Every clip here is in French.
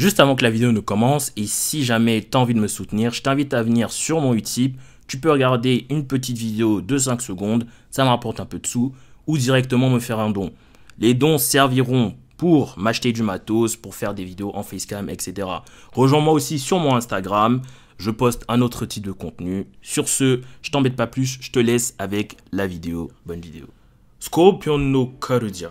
Juste avant que la vidéo ne commence, et si jamais tu as envie de me soutenir, je t'invite à venir sur mon Utip. Tu peux regarder une petite vidéo de 5 secondes, ça me rapporte un peu de sous, ou directement me faire un don. Les dons serviront pour m'acheter du matos, pour faire des vidéos en facecam, etc. Rejoins-moi aussi sur mon Instagram, je poste un autre type de contenu. Sur ce, je t'embête pas plus, je te laisse avec la vidéo. Bonne vidéo. Scorpion no Karudia.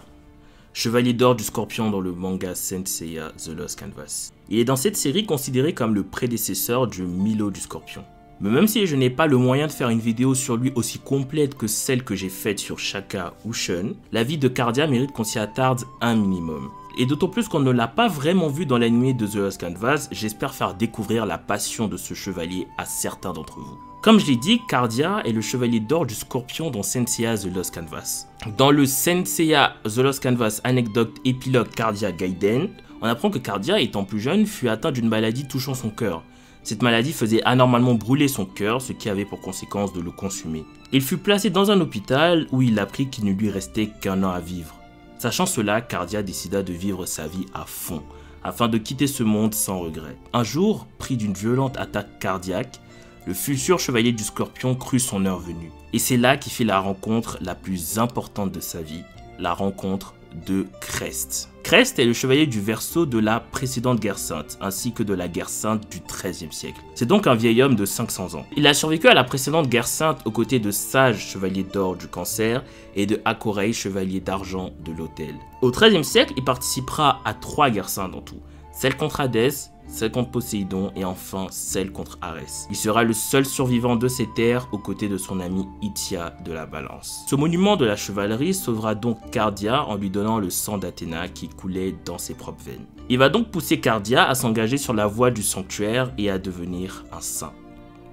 Chevalier d'or du Scorpion dans le manga Saint Seiya The Lost Canvas. Il est dans cette série considéré comme le prédécesseur du Milo du Scorpion. Mais même si je n'ai pas le moyen de faire une vidéo sur lui aussi complète que celle que j'ai faite sur Shaka ou Shun, la vie de Cardia mérite qu'on s'y attarde un minimum. Et d'autant plus qu'on ne l'a pas vraiment vu dans l'anime de The Lost Canvas, j'espère faire découvrir la passion de ce chevalier à certains d'entre vous. Comme je l'ai dit, Cardia est le chevalier d'or du Scorpion dans Saint Seiya The Lost Canvas. Dans le Saint Seiya The Lost Canvas anecdote épilogue Cardia Gaiden, on apprend que Cardia, étant plus jeune, fut atteint d'une maladie touchant son cœur. Cette maladie faisait anormalement brûler son cœur, ce qui avait pour conséquence de le consumer. Il fut placé dans un hôpital où il apprit qu'il ne lui restait qu'un an à vivre. Sachant cela, Cardia décida de vivre sa vie à fond, afin de quitter ce monde sans regret. Un jour, pris d'une violente attaque cardiaque, le futur chevalier du Scorpion crut son heure venue. Et c'est là qu'il fit la rencontre la plus importante de sa vie, la rencontre de Crest. Crest est le chevalier du Verseau de la précédente guerre sainte, ainsi que de la guerre sainte du XIIIe siècle. C'est donc un vieil homme de 500 ans. Il a survécu à la précédente guerre sainte aux côtés de Sage, chevalier d'or du Cancer, et de Hakorei, chevalier d'argent de l'Autel. Au XIIIe siècle, il participera à 3 guerres saintes en tout. Celle contre Hadès, celle contre Poséidon et enfin celle contre Arès. Il sera le seul survivant de ces terres aux côtés de son ami Itia de la Balance. Ce monument de la chevalerie sauvera donc Cardia en lui donnant le sang d'Athéna qui coulait dans ses propres veines. Il va donc pousser Cardia à s'engager sur la voie du sanctuaire et à devenir un saint.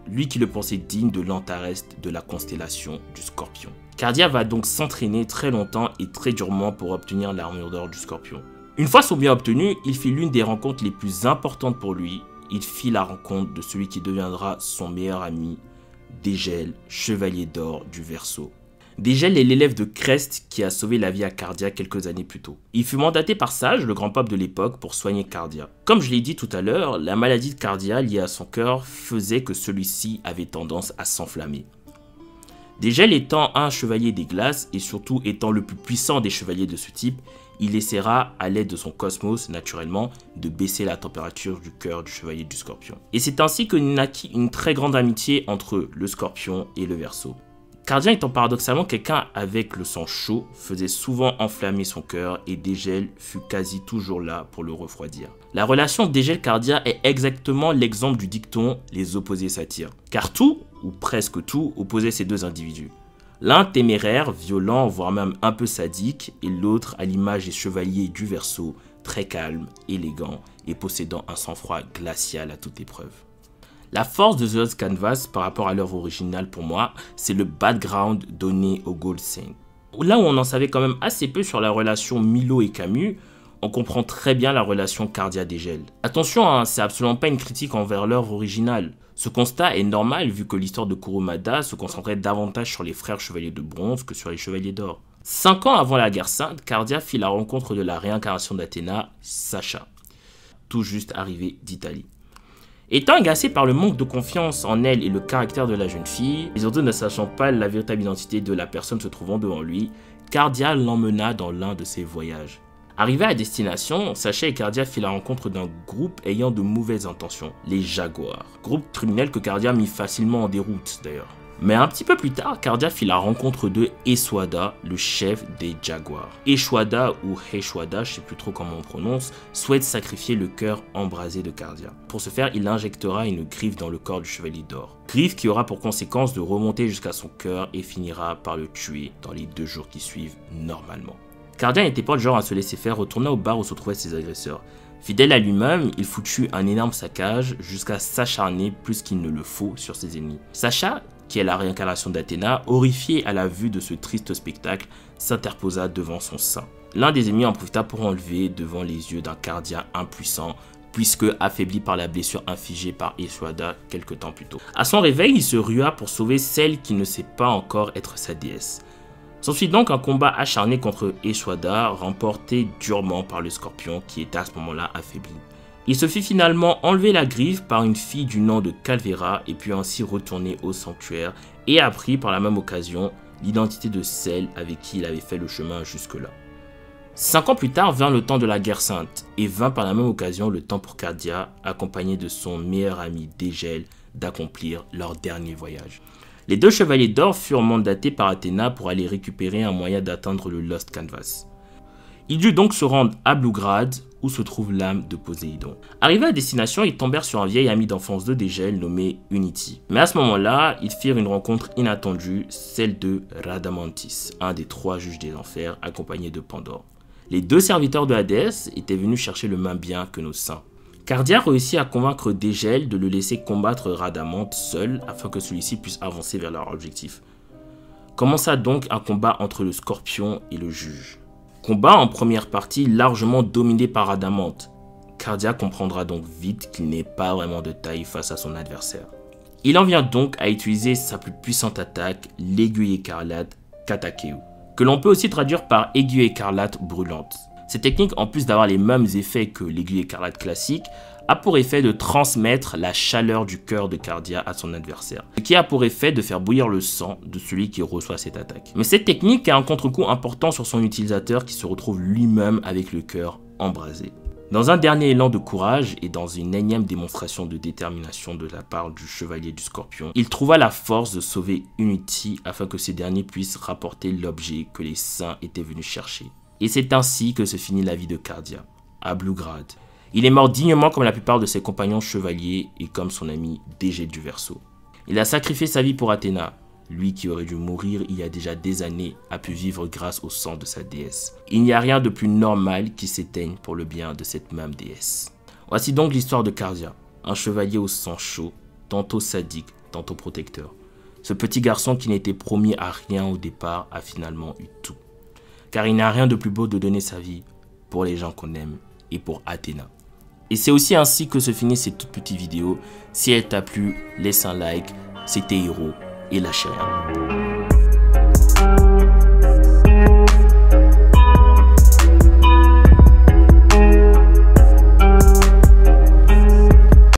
Lui qui le pensait digne de l'Antares de la constellation du Scorpion. Cardia va donc s'entraîner très longtemps et très durement pour obtenir l'armure d'or du Scorpion. Une fois son bien obtenu, il fit l'une des rencontres les plus importantes pour lui. Il fit la rencontre de celui qui deviendra son meilleur ami, Dégel, chevalier d'or du Verseau. Dégel est l'élève de Crest qui a sauvé la vie à Cardia quelques années plus tôt. Il fut mandaté par Sage, le grand pape de l'époque, pour soigner Cardia. Comme je l'ai dit tout à l'heure, la maladie de Cardia liée à son cœur faisait que celui-ci avait tendance à s'enflammer. Dégel étant un chevalier des glaces et surtout étant le plus puissant des chevaliers de ce type, il essaiera, à l'aide de son cosmos, naturellement, de baisser la température du cœur du chevalier du Scorpion. Et c'est ainsi que naquit une très grande amitié entre le Scorpion et le Verseau. Cardia étant paradoxalement quelqu'un avec le sang chaud, faisait souvent enflammer son cœur et Dégel fut quasi toujours là pour le refroidir. La relation Dégel-Cardia est exactement l'exemple du dicton « les opposés s'attirent ». Car tout, ou presque tout, opposait ces deux individus. L'un téméraire, violent, voire même un peu sadique, et l'autre à l'image des chevaliers du Verseau, très calme, élégant et possédant un sang-froid glacial à toute épreuve. La force de The Lost Canvas par rapport à l'œuvre originale pour moi, c'est le background donné au Gold Saint. Là où on en savait quand même assez peu sur la relation Milo et Camus, on comprend très bien la relation Cardia-Dégel. Attention, hein, c'est absolument pas une critique envers l'œuvre originale. Ce constat est normal vu que l'histoire de Kurumada se concentrait davantage sur les frères chevaliers de bronze que sur les chevaliers d'or. 5 ans avant la guerre sainte, Cardia fit la rencontre de la réincarnation d'Athéna, Sacha, tout juste arrivée d'Italie. Étant agacé par le manque de confiance en elle et le caractère de la jeune fille, et surtout ne sachant pas la véritable identité de la personne se trouvant devant lui, Cardia l'emmena dans l'un de ses voyages. Arrivé à destination, Sacha et Cardia fit la rencontre d'un groupe ayant de mauvaises intentions, les Jaguars. Groupe criminel que Cardia mit facilement en déroute d'ailleurs. Mais un petit peu plus tard, Cardia fit la rencontre de Eswada, le chef des Jaguars. Eswada ou Heshwada, je sais plus trop comment on prononce, souhaite sacrifier le cœur embrasé de Cardia. Pour ce faire, il injectera une griffe dans le corps du chevalier d'or. Griffe qui aura pour conséquence de remonter jusqu'à son cœur et finira par le tuer dans les 2 jours qui suivent normalement. Cardia n'était pas le genre à se laisser faire, retourna au bar où se trouvaient ses agresseurs. Fidèle à lui-même, il foulut un énorme saccage jusqu'à s'acharner plus qu'il ne le faut sur ses ennemis. Sacha, qui est la réincarnation d'Athéna, horrifié à la vue de ce triste spectacle, s'interposa devant son sein. L'un des ennemis en profita pour enlever devant les yeux d'un Cardia impuissant, puisque affaibli par la blessure infligée par Eswada quelque temps plus tôt. À son réveil, il se rua pour sauver celle qui ne sait pas encore être sa déesse. S'ensuit donc un combat acharné contre Eswada, remporté durement par le Scorpion qui était à ce moment-là affaibli. Il se fit finalement enlever la griffe par une fille du nom de Calvera et puis ainsi retourner au sanctuaire et apprit par la même occasion l'identité de celle avec qui il avait fait le chemin jusque-là. 5 ans plus tard vint le temps de la guerre sainte et vint par la même occasion le temps pour Cardia, accompagné de son meilleur ami Dégel, d'accomplir leur dernier voyage. Les 2 chevaliers d'or furent mandatés par Athéna pour aller récupérer un moyen d'atteindre le Lost Canvas. Il dut donc se rendre à Bluegrad, où se trouve l'âme de Poséidon. Arrivés à destination, ils tombèrent sur un vieil ami d'enfance de Dégel nommé Unity. Mais à ce moment-là, ils firent une rencontre inattendue, celle de Rhadamanthys, un des 3 juges des enfers, accompagné de Pandore. Les 2 serviteurs de la déesse étaient venus chercher le même bien que nos saints. Cardia réussit à convaincre Dégel de le laisser combattre Rhadamanthe seul afin que celui-ci puisse avancer vers leur objectif. Commença donc un combat entre le scorpion et le juge. Combat en première partie largement dominé par Rhadamanthe. Cardia comprendra donc vite qu'il n'est pas vraiment de taille face à son adversaire. Il en vient donc à utiliser sa plus puissante attaque, l'aiguille écarlate Katakeu, que l'on peut aussi traduire par aiguille écarlate brûlante. Cette technique, en plus d'avoir les mêmes effets que l'aiguille écarlate classique, a pour effet de transmettre la chaleur du cœur de Cardia à son adversaire, ce qui a pour effet de faire bouillir le sang de celui qui reçoit cette attaque. Mais cette technique a un contre-coup important sur son utilisateur qui se retrouve lui-même avec le cœur embrasé. Dans un dernier élan de courage et dans une énième démonstration de détermination de la part du chevalier du scorpion, il trouva la force de sauver Unity afin que ces derniers puissent rapporter l'objet que les saints étaient venus chercher. Et c'est ainsi que se finit la vie de Cardia, à Bluegrad. Il est mort dignement comme la plupart de ses compagnons chevaliers et comme son ami Dégel du Verseau. Il a sacrifié sa vie pour Athéna. Lui qui aurait dû mourir il y a déjà des années a pu vivre grâce au sang de sa déesse. Il n'y a rien de plus normal qui s'éteigne pour le bien de cette même déesse. Voici donc l'histoire de Cardia, un chevalier au sang chaud, tantôt sadique, tantôt protecteur. Ce petit garçon qui n'était promis à rien au départ a finalement eu tout. Car il n'y a rien de plus beau de donner sa vie pour les gens qu'on aime et pour Athéna. Et c'est aussi ainsi que se finit cette toute petite vidéo. Si elle t'a plu, laisse un like, c'était Hero et lâchez rien.